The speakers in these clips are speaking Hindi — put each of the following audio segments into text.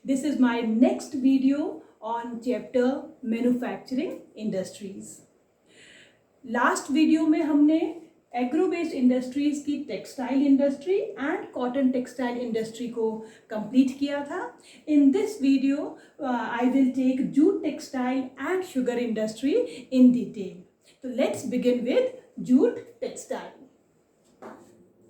This is my next video on chapter manufacturing industries. Last video में हमने एग्रो बेस्ड इंडस्ट्रीज की textile industry and cotton textile industry को कंप्लीट किया था. In this video I will take jute textile and sugar industry in detail. तो let's begin with jute textile.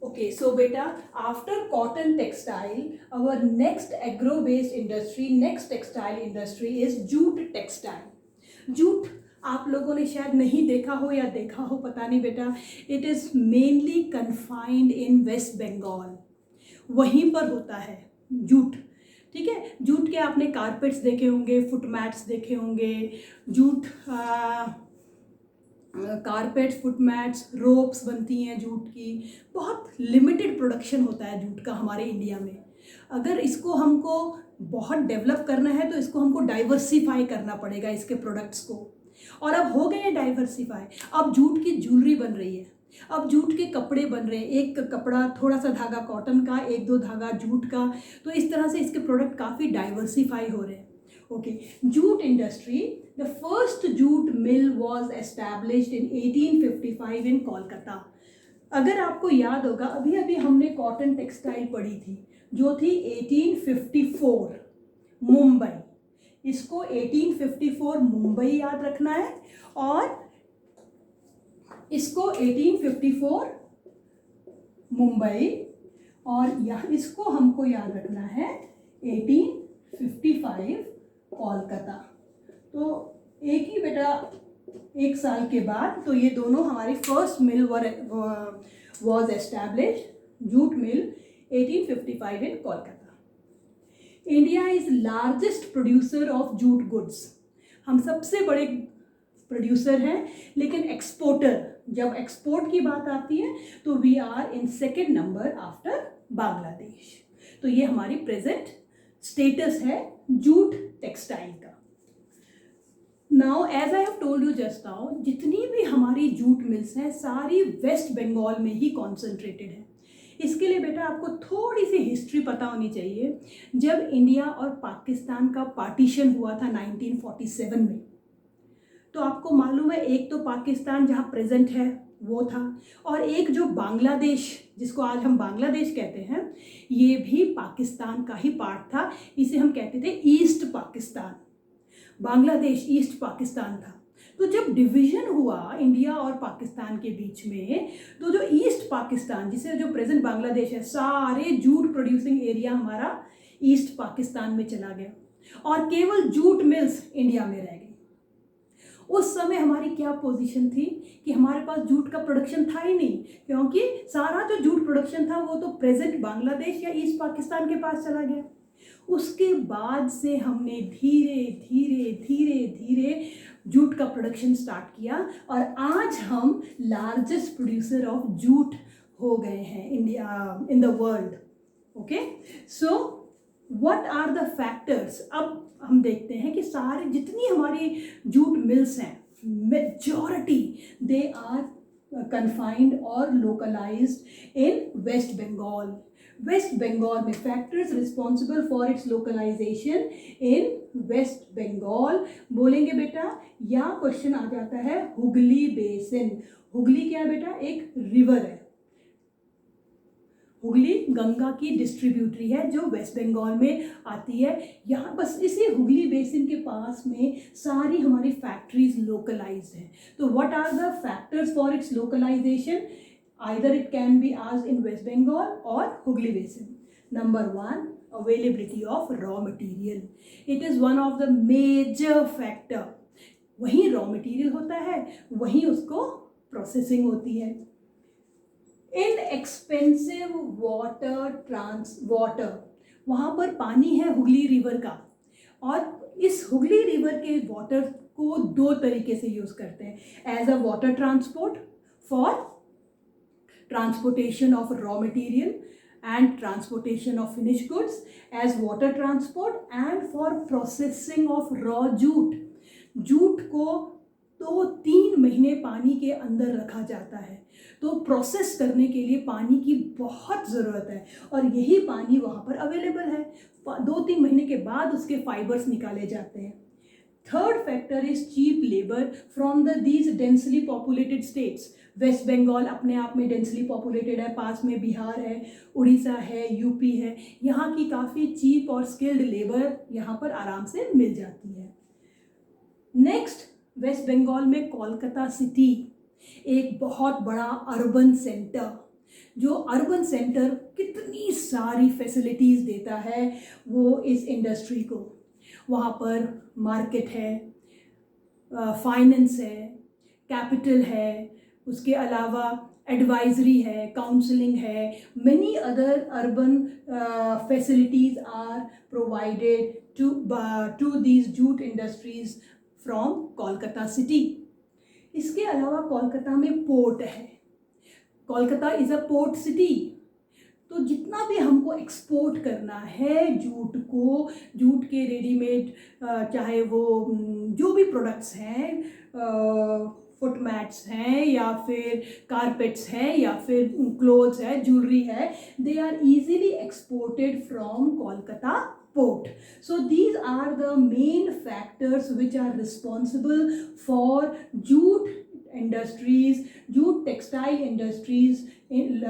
Okay, so beta, after cotton textile, our next agro-based industry, next textile industry is jute textile. Jute आप लोगों ने शायद नहीं देखा हो या देखा हो, पता नहीं बेटा. It is mainly confined in West Bengal. वहीं पर होता है जूट. ठीक है, जूट के आपने कारपेट्स देखे होंगे, फुट मैट्स देखे होंगे, jute carpets, foot mats, ropes बनती हैं जूट की. बहुत लिमिटेड प्रोडक्शन होता है जूट का हमारे इंडिया में. अगर इसको हमको बहुत डेवलप करना है तो इसको हमको डाइवर्सिफाई करना पड़ेगा, इसके प्रोडक्ट्स को. और अब हो गए हैं डाइवर्सिफाई. अब जूट की ज्वेलरी बन रही है, अब जूट के कपड़े बन रहे हैं. एक कपड़ा, थोड़ा सा धागा कॉटन का, एक दो धागा जूट का. तो इस तरह से इसके प्रोडक्ट काफ़ी डाइवर्सिफाई हो रहे हैं. Okay, jute industry. The first jute mill was established in 1855 in Kolkata. अगर आपको याद होगा, अभी अभी हमने कॉटन टेक्सटाइल पढ़ी थी जो थी 1854 मुंबई. इसको 1854 मुंबई याद रखना है और इसको 1854 मुंबई और यहाँ इसको हमको याद रखना है 1855 कोलकाता. तो एक ही बेटा एक साल के बाद तो ये दोनों हमारी first mill was established, jute mill 1855 in Kolkata. India is largest producer of jute goods. हम सबसे बड़े प्रोड्यूसर हैं, लेकिन एक्सपोर्टर, जब एक्सपोर्ट की बात आती है तो we are in second number after Bangladesh. तो ये हमारी प्रेजेंट स्टेटस है जूट टेक्सटाइल का. Now as I have told you just now, जितनी भी हमारी जूट मिल्स हैं सारी वेस्ट बंगाल में ही कॉन्सेंट्रेटेड है. इसके लिए बेटा आपको थोड़ी सी हिस्ट्री पता होनी चाहिए. जब इंडिया और पाकिस्तान का पार्टीशन हुआ था 1947 में, तो आपको मालूम है एक तो पाकिस्तान जहाँ प्रेजेंट है वो था, और एक जो बांग्लादेश, जिसको आज हम बांग्लादेश कहते हैं, ये भी पाकिस्तान का ही पार्ट था. इसे हम कहते थे ईस्ट पाकिस्तान. बांग्लादेश ईस्ट पाकिस्तान था. तो जब डिवीजन हुआ इंडिया और पाकिस्तान के बीच में, तो जो ईस्ट पाकिस्तान, जिसे जो प्रेजेंट बांग्लादेश है, सारे जूट प्रोड्यूसिंग एरिया हमारा ईस्ट पाकिस्तान में चला गया और केवल जूट मिल्स इंडिया में रह गई. उस समय हमारी क्या पोजीशन थी कि हमारे पास जूट का प्रोडक्शन था ही नहीं, क्योंकि सारा जो जूट प्रोडक्शन था वो तो प्रेजेंट बांग्लादेश या ईस्ट पाकिस्तान के पास चला गया. उसके बाद से हमने धीरे धीरे धीरे धीरे जूट का प्रोडक्शन स्टार्ट किया और आज हम लार्जेस्ट प्रोड्यूसर ऑफ जूट हो गए हैं India in the world. Okay, so what are the factors. अब हम देखते हैं कि सारे जितनी हमारी जूट मिल्स हैं, मेजॉरिटी दे आर कन्फाइंड और लोकलाइज्ड इन वेस्ट बंगाल. वेस्ट बंगाल में factors responsible for its localisation in West Bengal बोलेंगे बेटा, या क्वेश्चन आ जाता है हुगली बेसिन. हुगली क्या है बेटा? एक रिवर है. हुगली गंगा की डिस्ट्रीब्यूटरी है जो वेस्ट बंगाल में आती है. यहाँ बस इसी हुगली बेसिन के पास में सारी हमारी फैक्ट्रीज लोकलाइज्ड हैं. तो what are the factors for its localisation? Either it can be asked in West Bengal or Hooghly Basin. Number one, availability of raw material. It is one of the major factor. वहीं raw material होता है, वहीं उसको processing होती है. Inexpensive water, वहाँ पर पानी है हुगली रिवर का, और इस हुगली रिवर के वाटर को दो तरीके से यूज़ करते हैं. As a water transport for transportation of raw material and transportation of finished goods, as water transport, and for processing of raw jute. Jute को 2-3 महीने पानी के अंदर रखा जाता है। तो प्रोसेस करने के लिए पानी की बहुत ज़रूरत है और यही पानी वहाँ पर अवेलेबल है। 2-3 महीने के बाद उसके फाइबर्स निकाले जाते हैं। Third factor is cheap labour from these densely populated states. West Bengal अपने आप में डेंसली पॉपुलेटेड है, पास में बिहार है, उड़ीसा है, यूपी है। यहाँ की काफ़ी चीप और स्किल्ड लेबर यहाँ पर आराम से मिल जाती है। नेक्स्ट, वेस्ट बंगाल में कोलकाता सिटी एक बहुत बड़ा अर्बन सेंटर, जो अर्बन सेंटर कितनी सारी फैसिलिटीज़ देता है वो इस इंडस्ट्री को। वहाँ पर मार्केट है, फाइनेंस है, कैपिटल है, उसके अलावा एडवाइजरी है, काउंसलिंग है, many other urban facilities are provided to these jute industries from Kolkata city. इसके अलावा कोलकाता में पोर्ट है। Kolkata is a port city. तो जितना भी हमको एक्सपोर्ट करना है जूट को, जूट के रेडीमेड, चाहे वो जो भी प्रोडक्ट्स हैं, फुट मैट्स हैं या फिर कारपेट्स हैं या फिर क्लोथ्स है, ज्वेलरी है, they are easily exported from Kolkata port. So these are the main factors which are responsible for jute industries, jute textile industries in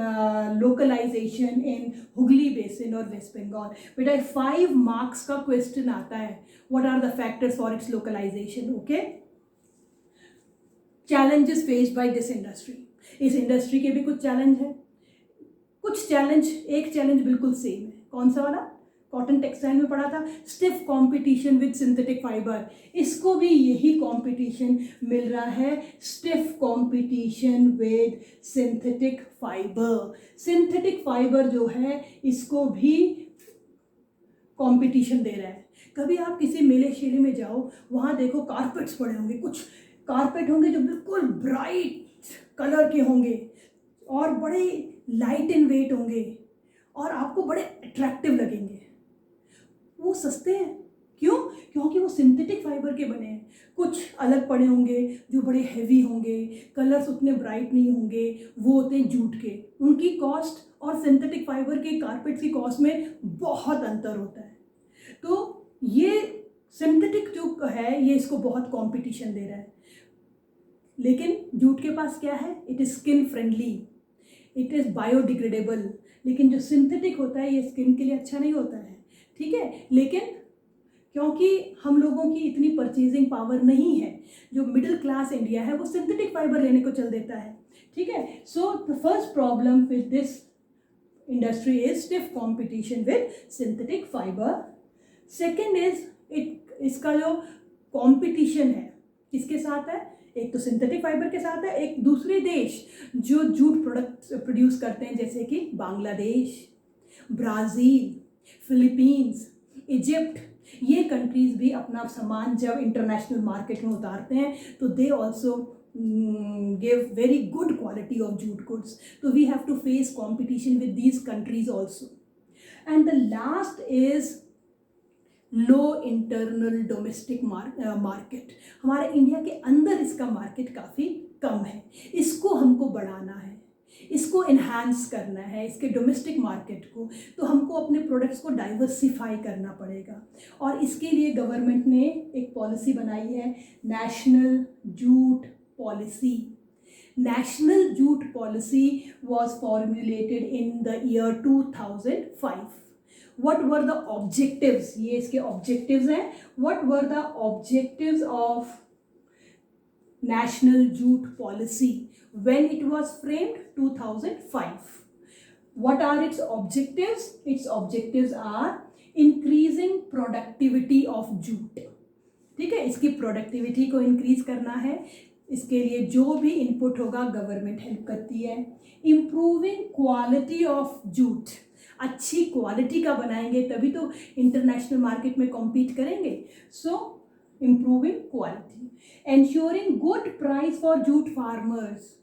localization in Hooghly Basin or West Bengal. बेटा 5 marks का question आता है, what are the factors for its localization? Okay. Challenges faced by this industry. इस इंडस्ट्री के भी कुछ चैलेंज है, कुछ चैलेंज, एक चैलेंज बिल्कुल सेम है। कौन सा वाला? कॉटन टेक्सटाइल में पढ़ा था, stiff competition with synthetic fibre. इसको भी यही कंपटीशन मिल रहा है, stiff competition with synthetic fibre. Synthetic fibre जो है इसको भी कंपटीशन दे रहा है। कभी आप किसी मेले शेले में जाओ, वहाँ देखो कारपेट्स पड़े होंगे, कुछ कारपेट होंगे जो बिल्कुल ब्राइट कलर के होंगे और बड़े लाइट इन वेट होंगे और आपको बड़े अट्रैक्टिव लगेंगे। वो सस्ते हैं, क्यों? क्योंकि वो सिंथेटिक फाइबर के बने हैं। कुछ अलग पड़े होंगे जो बड़े हैवी होंगे, कलर्स उतने ब्राइट नहीं होंगे, वो होते हैं जूट के। उनकी कॉस्ट और सिंथेटिक फाइबर के कारपेट्स की कॉस्ट में बहुत अंतर होता है। तो ये सिंथेटिक जो है ये इसको बहुत कंपटीशन दे रहा है। लेकिन जूट के पास क्या है? It is skin friendly, it is biodegradable. लेकिन जो सिंथेटिक होता है ये स्किन के लिए अच्छा नहीं होता है, ठीक है। लेकिन क्योंकि हम लोगों की इतनी परचेजिंग पावर नहीं है, जो मिडिल क्लास इंडिया है वो सिंथेटिक फाइबर लेने को चल देता है, ठीक है। So the first problem with this industry is stiff competition with synthetic fibre. Second is इसका जो कंपटीशन है किसके साथ है? एक तो सिंथेटिक फाइबर के साथ है, एक दूसरे देश जो जूट प्रोडक्ट प्रोड्यूस करते हैं जैसे कि बांग्लादेश, ब्राज़ील, फिलीपींस, इजिप्ट। ये कंट्रीज़ भी अपना सामान जब इंटरनेशनल मार्केट में उतारते हैं तो they also give very good quality of jute goods. तो we have to face competition with these countries also. And the last is low internal domestic market. हमारे इंडिया के अंदर इसका मार्केट काफ़ी कम है, इसको हमको बढ़ाना है, इसको इन्हांस करना है, इसके डोमेस्टिक मार्केट को। तो हमको अपने प्रोडक्ट्स को डाइवर्सिफाई करना पड़ेगा और इसके लिए गवर्नमेंट ने एक पॉलिसी बनाई है, national jute policy. National jute policy was formulated in the year 2005। What were the objectives? ये इसके objectives हैं। What were the objectives of National Jute Policy when it was framed? 2005. What are its objectives? Its objectives are increasing productivity of jute. ठीक है, इसकी प्रोडक्टिविटी को इंक्रीज करना है। इसके लिए जो भी इनपुट होगा गवर्नमेंट हेल्प करती है। इम्प्रूविंग क्वालिटी ऑफ जूट, अच्छी क्वालिटी का बनाएंगे तभी तो इंटरनेशनल मार्केट में कॉम्पीट करेंगे। So improving quality, ensuring good price for jute farmers.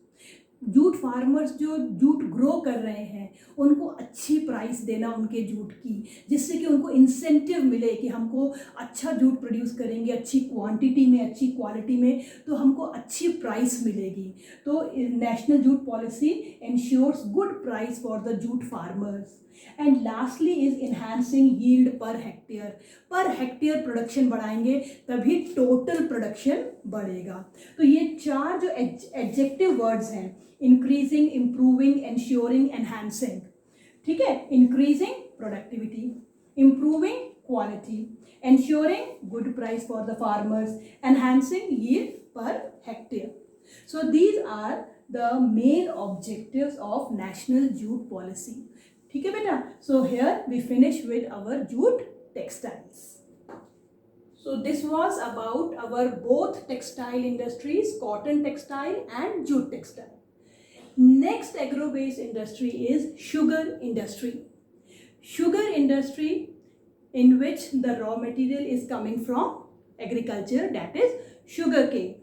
Jute farmers जो जूट ग्रो कर रहे हैं उनको अच्छी प्राइस देना उनके जूट की, जिससे कि उनको इंसेंटिव मिले कि हमको अच्छा जूट प्रोड्यूस करेंगे अच्छी क्वांटिटी में, अच्छी क्वालिटी में, तो हमको अच्छी प्राइस मिलेगी। तो national jute policy ensures good price for the jute farmers. And lastly is enhancing yield per hectare production बढ़ाएंगे तभी टोटल प्रोडक्शन बढ़ेगा। तो ये 4 जो एडजेक्टिव वर्ड्स हैं, इंक्रीजिंग, इम्प्रूविंग, एंश्योरिंग, एनहांसिंग, ठीक है, increasing productivity, improving quality, ensuring good price for the farmers, enhancing yield per hectare. So these are the main objectives of national jute policy. ठीक है बेटा? So here we finish with our jute textiles. So this was about our both textile industries, cotton textile and jute textile. Next agro-based industry is sugar industry. Sugar industry in which the raw material is coming from agriculture, that is sugarcane.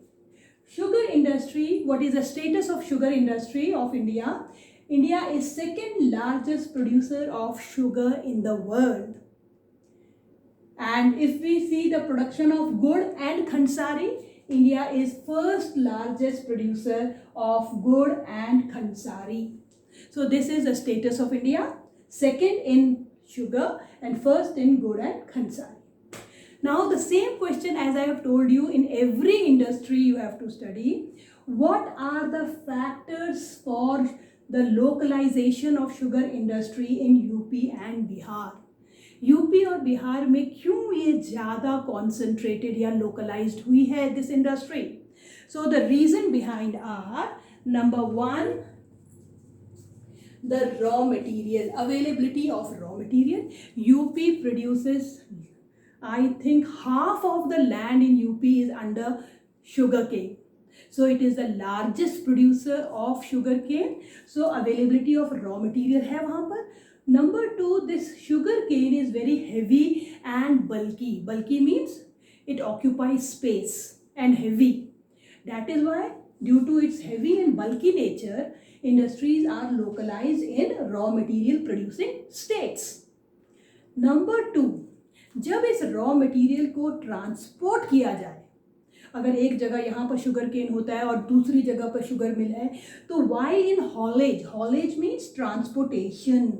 Sugar industry, what is the status of sugar industry of India? India is second largest producer of sugar in the world. And if we see the production of gur and khansari, India is first largest producer of gur and khansari. So this is the status of India, second in sugar and first in gur and khansari. Now the same question as I have told you, in every industry you have to study what are the factors for the localization of sugar industry in UP and Bihar. UP और बिहार में क्यों ये ज़्यादा कॉन्सेंट्रेटेड या लोकलाइज्ड हुई है this industry? So the reason behind are, number 1, the raw material, availability of raw material. UP produces, I think half of the land in UP is under sugarcane. So it is the largest producer of sugarcane. So availability of raw material है वहाँ पर. Number 2, this sugarcane is very heavy and bulky. Bulky means it occupies space and heavy. That is why due to its heavy and bulky nature, industries are localized in raw material producing states. Number 2, जब इस raw material को ट्रांसपोर्ट किया जाए, अगर एक जगह यहाँ पर शुगर केन होता है और दूसरी जगह पर शुगर मिल है, तो while in haulage means transportation,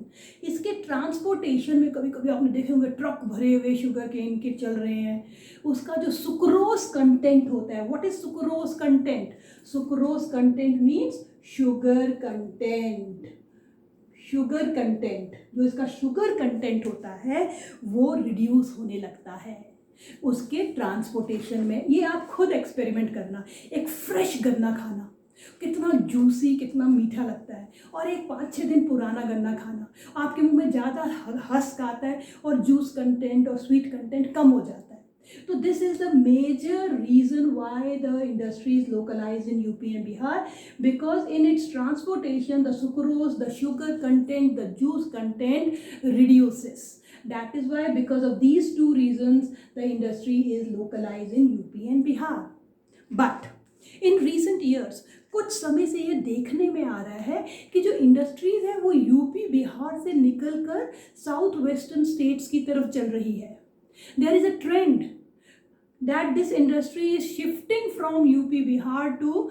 इसके ट्रांसपोर्टेशन में कभी कभी आपने देखे होंगे ट्रक भरे हुए शुगर केन के चल रहे हैं, उसका जो सुक्रोज कंटेंट होता है, what is sucrose content? Sucrose content means sugar content जो इसका शुगर कंटेंट होता है वो रिड्यूस होने लगता है उसके ट्रांसपोर्टेशन में। ये आप खुद एक्सपेरिमेंट करना, एक फ्रेश गन्ना खाना कितना जूसी, कितना मीठा लगता है, और एक 5-6 दिन पुराना गन्ना खाना, आपके मुंह में ज़्यादा हस्क आता है और जूस कंटेंट और स्वीट कंटेंट कम हो जाता है। तो this is the major reason why the industry is localised in UP and Bihar, because in its transportation the sucrose, the sugar content, the juice content reduces. That is why, because of these two reasons, the industry is localized in UP and Bihar. But in recent years, कुछ समय से ये देखने में आ रहा है कि जो इंडस्ट्रीज है वो यूपी बिहार से निकलकर साउथ वेस्टर्न स्टेट्स की तरफ चल रही है. There is a trend that this industry is shifting from UP Bihar to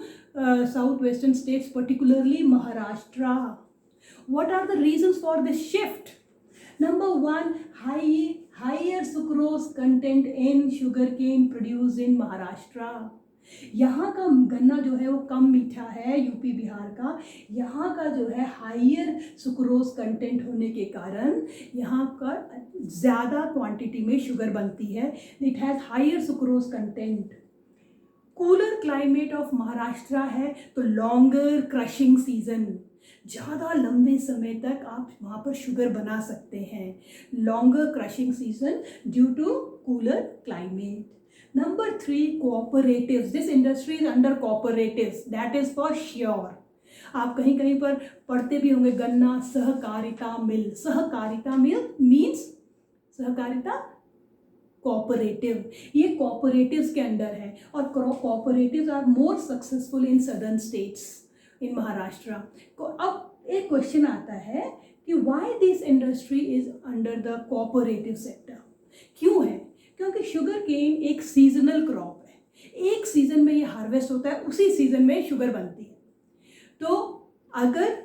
southwestern states, particularly Maharashtra. What are the reasons for this shift? Number 1, higher sucrose content in sugarcane produced in Maharashtra. यहाँ का गन्ना जो है वो कम मीठा है यूपी बिहार का, यहाँ का जो है हाइयर सुक्रोज कंटेंट होने के कारण यहाँ का ज़्यादा क्वांटिटी में शुगर बनती है. It has higher sucrose content. Cooler climate of Maharashtra है तो लॉन्गर क्रशिंग सीजन, ज़्यादा लंबे समय तक आप वहाँ पर शुगर बना सकते हैं. Longer crushing season due to cooler climate. Number 3, cooperatives. This industry is under cooperatives. That is for sure. आप कहीं कहीं पर पढ़ते भी होंगे गन्ना सहकारिता मिल. सहकारिता मिल मीन्स सहकारिता कोऑपरेटिव. ये कोऑपरेटिव्स के अंडर है और cooperatives are more successful in southern states. in Maharashtra. अब एक क्वेश्चन आता है कि why this industry is under the cooperative sector? क्यों है? क्योंकि शुगर केन एक सीजनल क्रॉप है, एक सीजन में ये हार्वेस्ट होता है, उसी सीजन में शुगर बनती है। तो अगर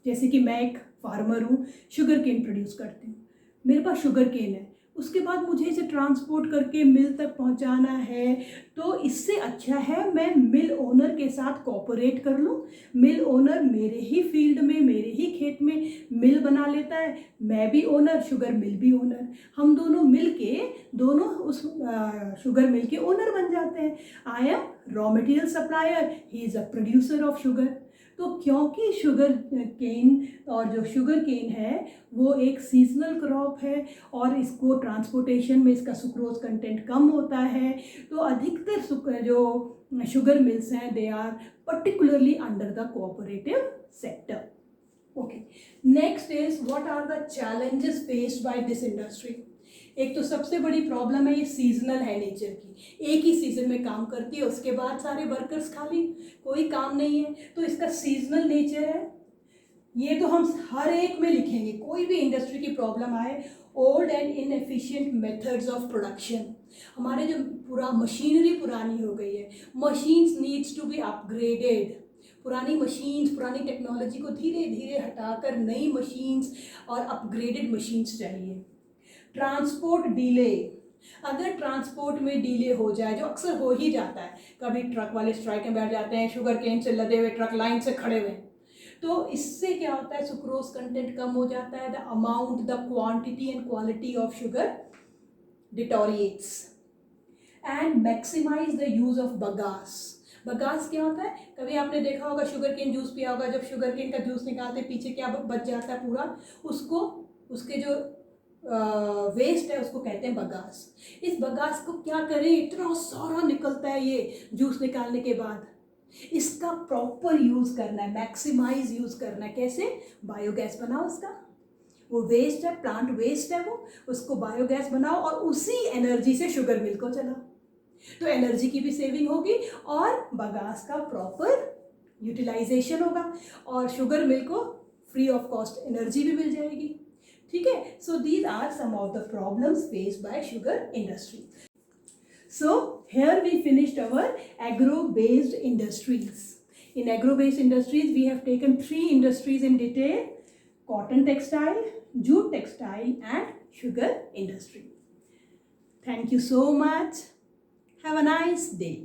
जैसे कि मैं एक फार्मर हूँ, शुगर केन प्रोड्यूस करती हूँ, मेरे पास शुगर केन है, उसके बाद मुझे इसे ट्रांसपोर्ट करके मिल तक पहुंचाना है, तो इससे अच्छा है मैं मिल ओनर के साथ कोऑपरेट कर लूँ। मिल ओनर मेरे ही फील्ड में, मेरे ही खेत में मिल बना लेता है, मैं भी ओनर, शुगर मिल भी ओनर, हम दोनों मिल के दोनों उस शुगर मिल के ओनर बन जाते हैं। I am raw material supplier, he is a producer of sugar. तो क्योंकि शुगर केन और जो शुगर केन है वो एक सीजनल क्रॉप है और इसको ट्रांसपोर्टेशन में इसका सुक्रोज कंटेंट कम होता है, तो अधिकतर जो शुगर मिल्स हैं they are particularly under the cooperative sector. Okay, next is what are the challenges faced by this industry. एक तो सबसे बड़ी प्रॉब्लम है ये सीजनल है नेचर की, एक ही सीजन में काम करती है, उसके बाद सारे वर्कर्स खाली, कोई काम नहीं है, तो इसका सीजनल नेचर है। ये तो हम हर एक में लिखेंगे, कोई भी इंडस्ट्री की प्रॉब्लम आए, old and inefficient methods of production. हमारे जो पूरा मशीनरी पुरानी हो गई है, machines needs to be upgraded. पुरानी मशीन्स, पुरानी टेक्नोलॉजी को धीरे धीरे हटाकर नई मशीन्स और अपग्रेडेड मशीन्स चाहिए। ट्रांसपोर्ट डिले, अगर ट्रांसपोर्ट में डिले हो जाए, जो अक्सर हो ही जाता है, कभी ट्रक वाले स्ट्राइक में बैठ जाते हैं, शुगर केन से लदे हुए ट्रक लाइन से खड़े हुए, तो इससे क्या होता है, सुक्रोज कंटेंट कम हो जाता है, the amount, the quantity and quality of sugar deteriorates. And maximise the use of bagasse. Bagasse क्या होता है, कभी आपने देखा होगा शुगर केन जूस पिया होगा, जब शुगर केन का जूस निकालते पीछे क्या बच जाता है पूरा, उसको, उसके जो वेस्ट है उसको कहते हैं बगास। इस बगास को क्या करें, इतना सारा निकलता है ये जूस निकालने के बाद, इसका प्रॉपर यूज करना है, मैक्सिमाइज यूज करना है। कैसे, बायोगैस बनाओ उसका, वो वेस्ट है, प्लांट वेस्ट है, वो उसको बायोगैस बनाओ और उसी एनर्जी से शुगर मिल को चलाओ, तो एनर्जी की भी सेविंग होगी और बगास का प्रॉपर यूटिलाइजेशन होगा और शुगर मिल को फ्री ऑफ कॉस्ट एनर्जी भी मिल जाएगी। ठीक है, so these are some of the problems faced by sugar industry. So here we finished our agro-based industries. In agro-based industries, we have taken 3 industries in detail: cotton textile, jute textile, and sugar industry. Thank you so much. Have a nice day.